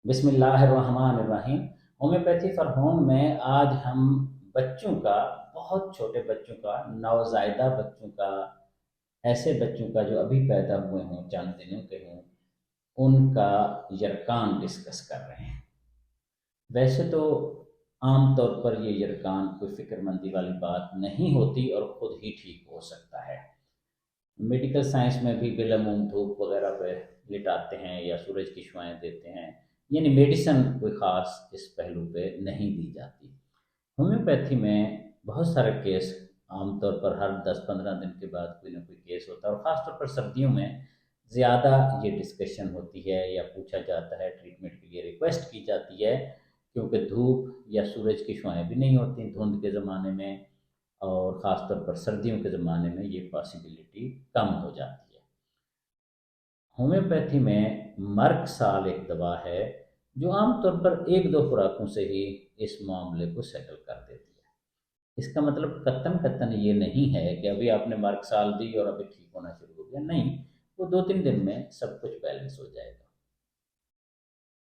बिस्मिल्लाहिर्रहमानिर्रहीम। Homeopathy for home में आज हम बच्चों का, बहुत छोटे बच्चों का, नवजायदा बच्चों का, ऐसे बच्चों का जो अभी पैदा हुए हों, चंद दिनों के हों, उनका यरकान डिस्कस कर रहे हैं। वैसे तो आम तौर पर ये यरकान कोई फ़िक्रमंदी वाली बात नहीं होती और खुद ही ठीक हो सकता है। मेडिकल साइंस में भी बिलमूम धूप वगैरह पे लिटाते हैं या सूरज की छुआएँ देते हैं, यानी मेडिसिन कोई ख़ास इस पहलू पे नहीं दी जाती। होम्योपैथी में बहुत सारे केस, आमतौर पर हर 10-15 दिन के बाद कोई ना कोई केस होता है और ख़ासतौर पर सर्दियों में ज़्यादा ये डिस्कशन होती है या पूछा जाता है, ट्रीटमेंट के लिए रिक्वेस्ट की जाती है, क्योंकि धूप या सूरज की छुआएँ भी नहीं होती धुंध के ज़माने में, और ख़ास तौर पर सर्दियों के ज़माने में ये पॉसिबिलिटी कम हो जाती है। होम्योपैथी में मर्क साल एक दवा है जो आमतौर पर 1-2 खुराकों से ही इस मामले को सेटल कर देती है। इसका मतलब कतन कतन ये नहीं है कि अभी आपने मर्क साल दी और अभी ठीक होना शुरू हो गया, नहीं, वो 2-3 दिन में सब कुछ बैलेंस हो जाएगा।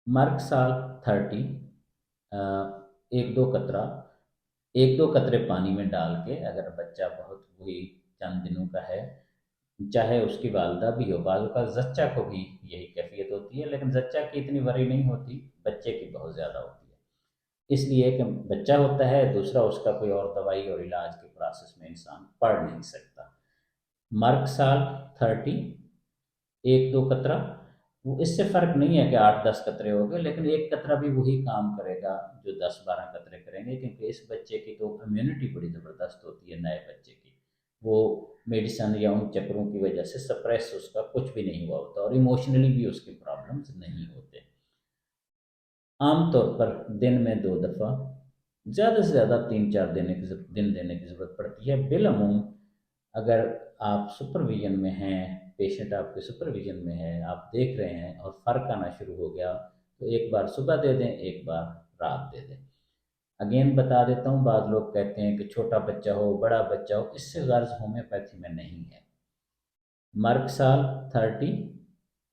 मर्क साल 30, एक दो कतरा, एक दो कतरे पानी में डाल के, अगर बच्चा बहुत वही चंद दिनों का है, चाहे उसकी वालदा भी हो, बाज़ औक़ात ज़च्चा को भी यही कैफ़ियत होती है, लेकिन ज़च्चा की इतनी वरी नहीं होती, बच्चे की बहुत ज़्यादा होती है। इसलिए कि बच्चा होता है, दूसरा उसका कोई और दवाई और इलाज के प्रोसेस में इंसान पढ़ नहीं सकता। मर्क साल 30, 1-2 कतरा, वो इससे फ़र्क नहीं है कि 8-10 कतरे हो गए, लेकिन 1 कतरा भी वही काम करेगा जो 10-12 कतरे करेंगे, क्योंकि इस बच्चे की तो इम्यूनिटी बड़ी ज़बरदस्त होती है नए बच्चे की। वो मेडिसिन या उन चक्करों की वजह से सप्रेस उसका कुछ भी नहीं हुआ होता और इमोशनली भी उसके प्रॉब्लम्स नहीं होते। आम तौर पर दिन में 2 दफ़ा, ज़्यादा से ज़्यादा 3-4 दिन देने की ज़रूरत पड़ती है। बिलअमूम अगर आप सुपरविज़न में हैं, पेशेंट आपके सुपरविज़न में है, आप देख रहे हैं और फ़र्क आना शुरू हो गया, तो एक बार सुबह दे दें, एक बार रात दे दें। अगेन बता देता हूँ, बाद लोग कहते हैं कि छोटा बच्चा हो, बड़ा बच्चा हो, इससे गर्ज़ होम्योपैथी में नहीं है। मर्क साल 30,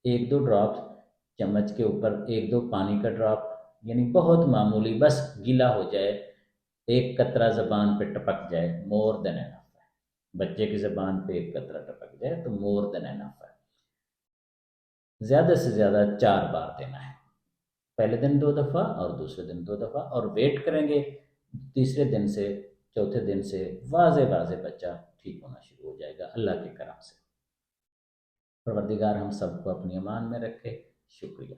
1-2 ड्रॉप्स, चम्मच के ऊपर 1-2 पानी का ड्रॉप, यानी बहुत मामूली, बस गीला हो जाए, एक कतरा ज़बान पे टपक जाए, मोर देन इनफ है। बच्चे की ज़बान पे एक कतरा टपक जाए तो मोर देन इनफ है। ज़्यादा से ज़्यादा 4 बार देना है। पहले दिन 2 दफ़ा और दूसरे दिन 2 दफ़ा, और वेट करेंगे तीसरे दिन से, चौथे दिन से वाज़े-वाज़े बच्चा ठीक होना शुरू हो जाएगा अल्लाह के करम से। परवरदिगार हम सबको अपनी अमान में रखे। शुक्रिया।